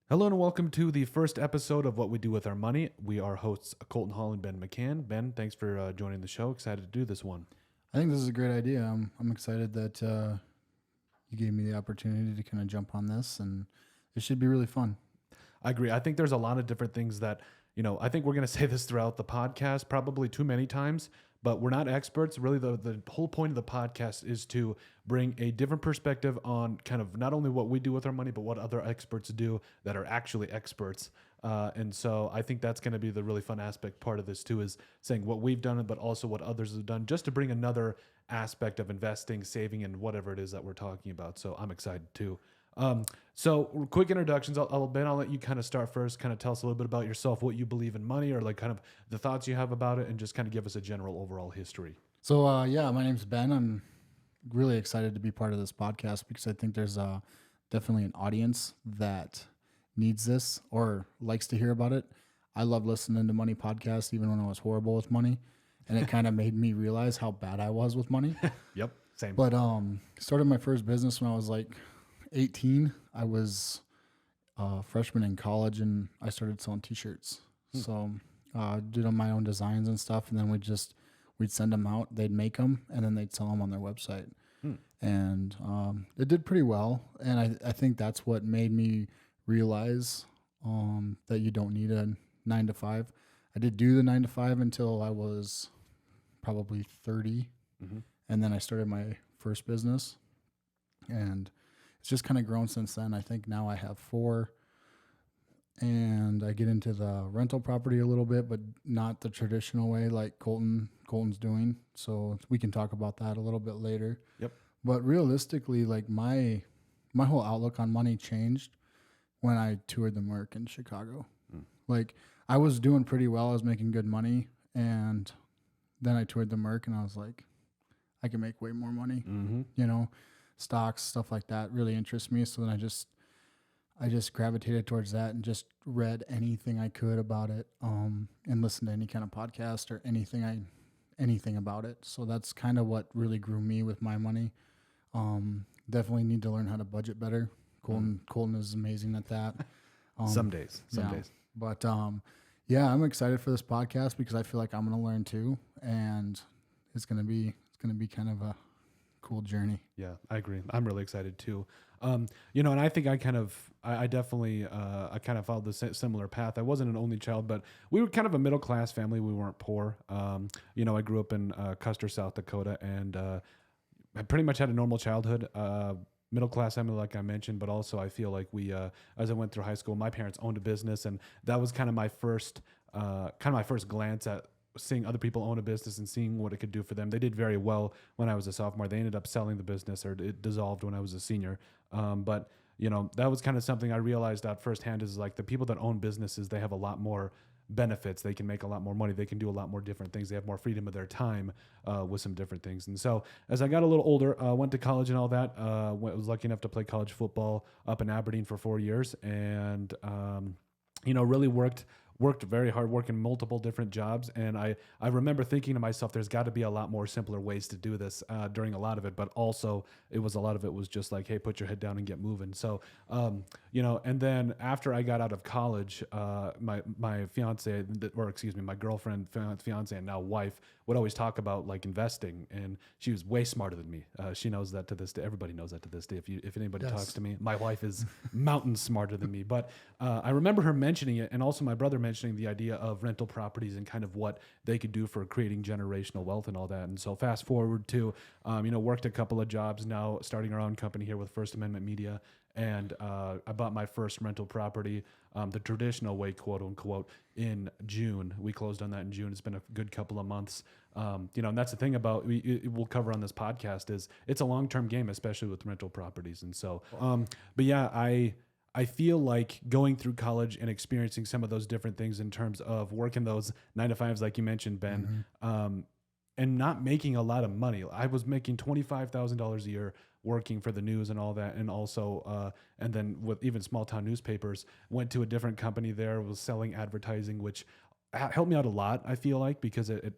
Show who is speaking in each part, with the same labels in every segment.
Speaker 1: Hello and welcome to the first episode of What We Do With Our Money. We are hosts Colton Hall and Ben McCann. Ben, thanks for joining the show. Excited to do this one.
Speaker 2: I think this is a great idea. I'm excited that you gave me the opportunity to kind of jump on this, and it should be really fun.
Speaker 1: I agree. I think there's a lot of different things that, I think we're going to say this throughout the podcast, probably too many times, but we're not experts. Really, the whole point of the podcast is to bring a different perspective on kind of not only what we do with our money, but what other experts do that are actually experts. And so I think that's going to be the really fun aspect part of this too, is saying what we've done, but also what others have done, just to bring another aspect of investing, saving, and whatever it is that we're talking about. So I'm excited too. So quick introductions. Ben, I'll let you kind of start first, kind of tell us a little bit about yourself, what you believe in money, or like kind of the thoughts you have about it, and just kind of give us a general overall history.
Speaker 2: So my name's Ben. I'm really excited to be part of this podcast because I think there's definitely an audience that needs this or likes to hear about it. I love listening to money podcasts, even when I was horrible with money, and it kind of made me realize how bad I was with money.
Speaker 1: Yep, same.
Speaker 2: But started my first business when I was like 18. I was a freshman in college, and I started selling T-shirts. So did on my own designs and stuff, and then we'd send them out. They'd make them, and then they'd sell them on their website. And it did pretty well. And I think that's what made me realize that you don't need a 9 to 5. I did do the 9 to 5 until I was probably 30, and then I started my first business, and it's just kind of grown since then. I think now I have 4, and I get into the rental property a little bit, but not the traditional way like Colton's doing. So we can talk about that a little bit later.
Speaker 1: Yep.
Speaker 2: But realistically, like my whole outlook on money changed when I toured the Merc in Chicago. Like I was doing pretty well. I was making good money, and then I toured the Merc, and I was like, I can make way more money. Stocks, stuff like that really interests me. So then I just gravitated towards that and just read anything I could about it, and listened to any kind of podcast or anything about it. So that's kind of what really grew me with my money. Definitely need to learn how to budget better. Colton is amazing at that.
Speaker 1: Some days.
Speaker 2: But I'm excited for this podcast because I feel like I'm going to learn too, and it's going to be kind of a cool journey.
Speaker 1: Yeah, I agree. I'm really excited too. And I think I definitely followed the similar path. I wasn't an only child, but we were kind of a middle class family. We weren't poor. I grew up in Custer, South Dakota, and I pretty much had a normal childhood. Middle class family, like I mentioned, but also I feel like we, as I went through high school, my parents owned a business, and that was kind of my first glance at seeing other people own a business and seeing what it could do for them. They did very well when I was a sophomore. They ended up selling the business, or it dissolved when I was a senior. But that was kind of something I realized out firsthand, is like the people that own businesses, they have a lot more benefits. They can make a lot more money. They can do a lot more different things. They have more freedom of their time with some different things. And so as I got a little older, went to college and all that, was lucky enough to play college football up in Aberdeen for 4 years, and really worked very hard, working multiple different jobs. And I remember thinking to myself, there's got to be a lot more simpler ways to do this during a lot of it. But also a lot of it was just like, hey, put your head down and get moving. So, and then after I got out of college, my fiance, my girlfriend, fiance, and now wife would always talk about like investing. And she was way smarter than me. She knows that to this day. Everybody knows that to this day. If anybody talks to me, my wife is mountains smarter than me. But I remember her mentioning it, and also my brother mentioning the idea of rental properties and kind of what they could do for creating generational wealth and all that. And so fast forward to, worked a couple of jobs, now starting our own company here with First Amendment Media. And I bought my first rental property, the traditional way, quote unquote, in June. We closed on that in June. It's been a good couple of months. And that's the thing about we'll cover on this podcast, is it's a long-term game, especially with rental properties. And so, I feel like going through college and experiencing some of those different things in terms of working those 9 to 5s, like you mentioned, Ben, and not making a lot of money. I was making $25,000 a year working for the news and all that. And also, and then with even small town newspapers, went to a different company there, was selling advertising, which helped me out a lot, I feel like, because it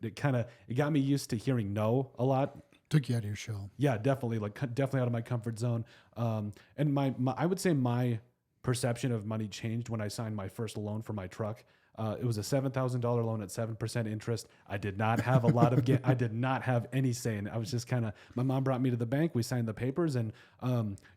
Speaker 1: got me used to hearing no a lot.
Speaker 2: Took you out of your shell.
Speaker 1: Yeah, definitely out of my comfort zone. And my I would say my perception of money changed when I signed my first loan for my truck. It was a $7,000 loan at 7% interest. I did not have a lot of I did not have any say in it. I was just kind of, my mom brought me to the bank. We signed the papers, and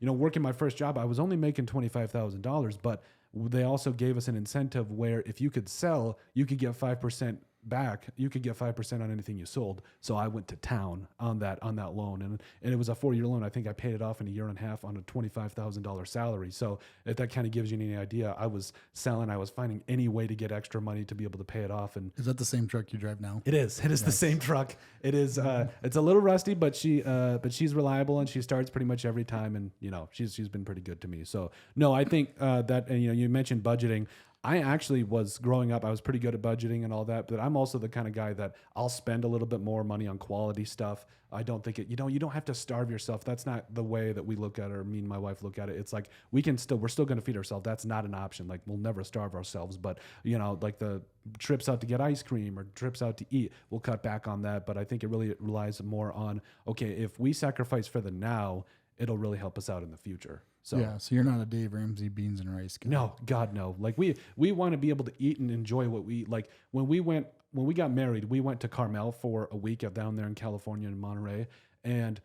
Speaker 1: working my first job, I was only making $25,000, but they also gave us an incentive where if you could sell, you could get 5% back. You could get 5% on anything you sold. So I went to town on that loan, and it was a 4-year loan. I think I paid it off in a year and a half on a $25,000 salary. So if that kind of gives you any idea, I was selling. I was finding any way to get extra money to be able to pay it off. And
Speaker 2: is that the same truck you drive now?
Speaker 1: It is. It is the same truck. It is. It's a little rusty, but she's reliable, and she starts pretty much every time. And she's been pretty good to me. So no, I think that, and you mentioned budgeting. I actually was growing up, I was pretty good at budgeting and all that, but I'm also the kind of guy that I'll spend a little bit more money on quality stuff. I don't think you don't have to starve yourself. That's not the way that we look at it, or me and my wife look at it. It's like we're still going to feed ourselves. That's not an option. Like, we'll never starve ourselves, but like the trips out to get ice cream or trips out to eat, we'll cut back on that. But I think it really relies more on, okay, if we sacrifice for the now, it'll really help us out in the future. So
Speaker 2: yeah, so you're not a Dave Ramsey beans and rice guy.
Speaker 1: No, God, no. Like we want to be able to eat and enjoy what we eat. Like when we got married, we went to Carmel for a week down there in California in Monterey. And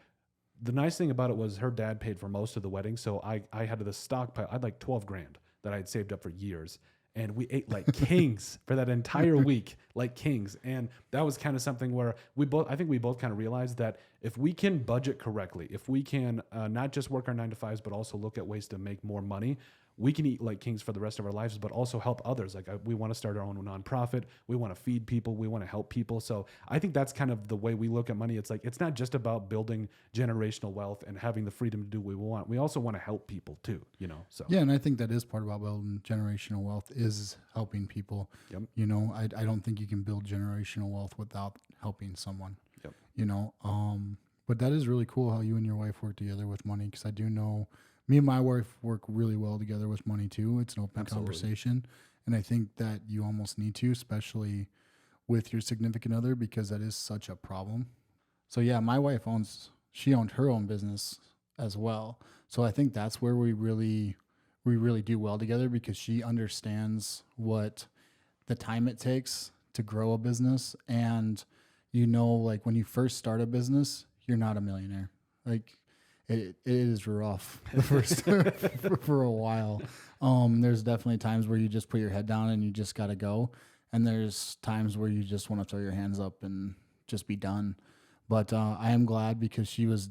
Speaker 1: the nice thing about it was her dad paid for most of the wedding. So I had this stockpile. I had like 12 grand that I had saved up for years. And we ate like kings for that entire week, like kings. And that was kind of something where I think we both kind of realized that if we can budget correctly, if we can not just work our 9-to-5s, but also look at ways to make more money, we can eat like kings for the rest of our lives, but also help others. Like we want to start our own nonprofit. We want to feed people. We want to help people. So I think that's kind of the way we look at money. It's like, it's not just about building generational wealth and having the freedom to do what we want. We also want to help people too, so.
Speaker 2: Yeah. And I think that is part about building generational wealth is helping people.
Speaker 1: Yep.
Speaker 2: I don't think you can build generational wealth without helping someone.
Speaker 1: Yep.
Speaker 2: But that is really cool how you and your wife work together with money. Cause I do know me and my wife work really well together with money too. It's an open conversation. And I think that you almost need to, especially with your significant other, because that is such a problem. So yeah, my wife owned her own business as well. So I think that's where we really do well together, because she understands what the time it takes to grow a business. And like when you first start a business, you're not a millionaire. Like, it is rough the first for a while. There's definitely times where you just put your head down and you just got to go. And there's times where you just want to throw your hands up and just be done. But I am glad, because she was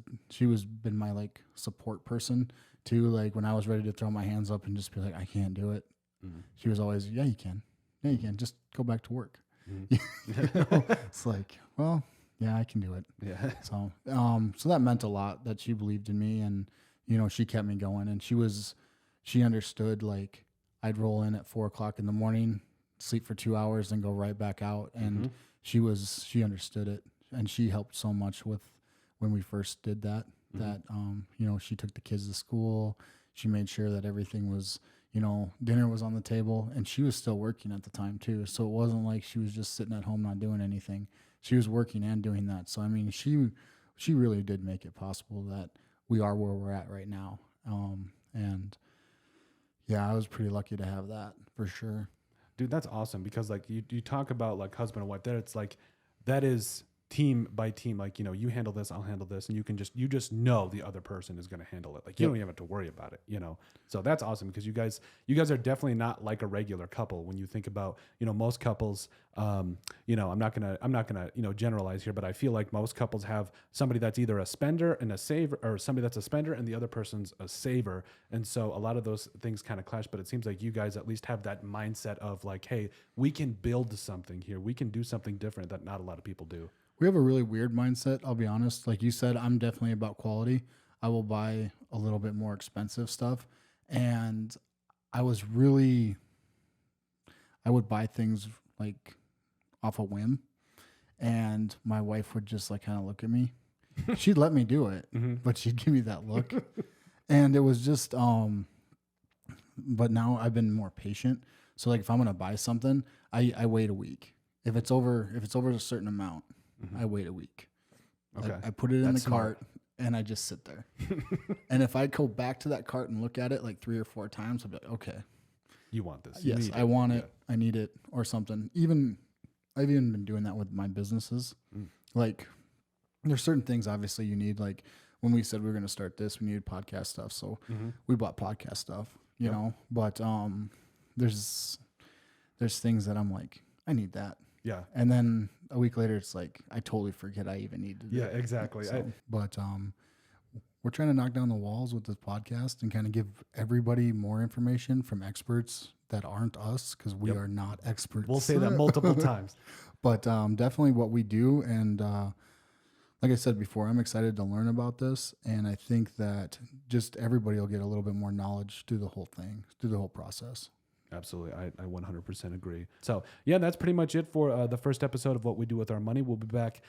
Speaker 2: been my like support person too. Like when I was ready to throw my hands up and just be like, I can't do it. Mm-hmm. She was always, yeah, you can. Yeah, you can. Just go back to work. Mm-hmm. It's like, well, yeah, I can do it.
Speaker 1: Yeah.
Speaker 2: So that meant a lot that she believed in me, and she kept me going, and she understood, like, I'd roll in at 4:00 in the morning, sleep for 2 hours, and go right back out. And mm-hmm. she understood it, and she helped so much with when we first did that. Mm-hmm. That she took the kids to school. She made sure that everything was, dinner was on the table, and she was still working at the time too. So it wasn't like she was just sitting at home not doing anything. She was working and doing that. So, I mean, she really did make it possible that we are where we're at right now. And yeah, I was pretty lucky to have that for sure.
Speaker 1: Dude, that's awesome, because like you talk about like husband and wife there. It's like, that is team by team. Like, you handle this, I'll handle this. And you just know the other person is going to handle it. Like, you don't even have to worry about it, So that's awesome, because you guys are definitely not like a regular couple. When you think about, most couples, I'm not gonna generalize here, but I feel like most couples have somebody that's either a spender and a saver, or somebody that's a spender and the other person's a saver. And so a lot of those things kind of clash, but it seems like you guys at least have that mindset of like, hey, we can build something here. We can do something different that not a lot of people do.
Speaker 2: We have a really weird mindset, I'll be honest. Like you said, I'm definitely about quality. I will buy a little bit more expensive stuff. And I would buy things like off a whim. And my wife would just like kind of look at me. She'd let me do it, mm-hmm. but she'd give me that look. And it was just, but now I've been more patient. So like if I'm going to buy something, I wait a week. If it's over a certain amount, mm-hmm. I wait a week.
Speaker 1: Okay.
Speaker 2: I put it in the cart, and I just sit there. And if I go back to that cart and look at it like 3 or 4 times, I'll be like, okay,
Speaker 1: You want this. You
Speaker 2: yes,
Speaker 1: need
Speaker 2: I want it. I need it or something. I've even been doing that with my businesses. Like there's certain things obviously you need. Like when we said we were going to start this, we needed podcast stuff. So we bought podcast stuff, you know, but there's things that I'm like, I need that.
Speaker 1: Yeah.
Speaker 2: And then a week later, it's like, I totally forget I even needed it.
Speaker 1: Exactly.
Speaker 2: So, but we're trying to knock down the walls with this podcast and kind of give everybody more information from experts that aren't us, because we are not experts.
Speaker 1: We'll say that multiple times.
Speaker 2: But definitely what we do. And like I said before, I'm excited to learn about this. And I think that just everybody will get a little bit more knowledge through the whole thing, through the whole process.
Speaker 1: Absolutely. I 100% agree. So, yeah, that's pretty much it for the first episode of What We Do With Our Money. We'll be back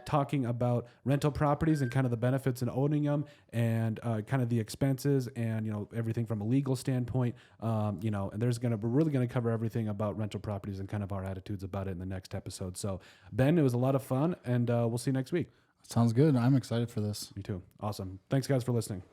Speaker 1: talking about rental properties and kind of the benefits in owning them, and kind of the expenses and, you know, everything from a legal standpoint. You know, and we're really going to cover everything about rental properties and kind of our attitudes about it in the next episode. So, Ben, it was a lot of fun, and we'll see you next week.
Speaker 2: Sounds good. I'm excited for this.
Speaker 1: Me too. Awesome. Thanks, guys, for listening.